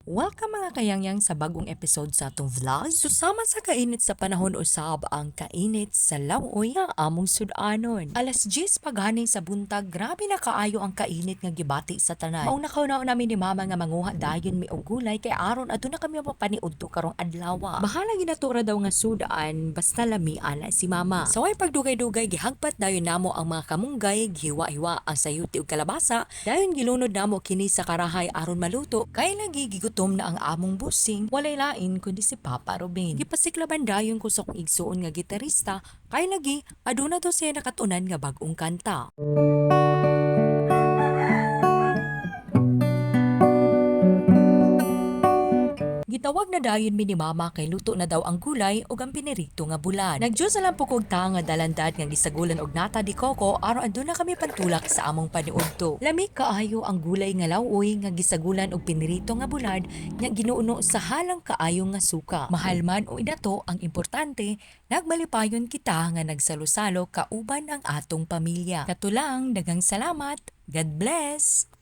Welcome mga kayangyang sa bagong episode sa atong vlog. Susama sa kainit sa panahon usab ang kainit sa lawoy nga among sudanon. Alas 10 paghaning sa buntag, grabe na kaayo ang kainit nga gibati sa tanan. Maong nakauna namin ni mama nga manguha dayon mi og gulay kay aron adto na kami mapaniudto karong adlaw. Bahala ginatura daw nga sudan basta lamian na si mama. Saway pagdugay-dugay gihagpat dayon namo ang mga kamunggay, gihiwa-hiwa ang sayuti ug kalabasa. Dayon gilunod namo kini sa karahay aron maluto kay lagi gigutom na ang among busing, walay lain kundi si Papa Robin. Gipasiklaban dayon ko sa kong igsuon nga gitarista, kay lagi aduna daw siya nakatunan nga bag-ong kanta. Gitawag na dayon mi ni mama kay luto na daw ang gulay ug ang pinirito nga bulan. Nagdiyo sa lang pukog ta nga dalandad nga gisagulan og nata di coco aron andun na kami pantulak sa among paniudto. Lami kaayo ang gulay nga lawoy nga gisagulan og pinirito nga bulan nga ginuuno sa halang kaayo nga suka. Mahal man o idato, ang importante nagmalipayon kita nga nagsalo-salo kauban ang atong pamilya. Katulang daghang salamat. God bless.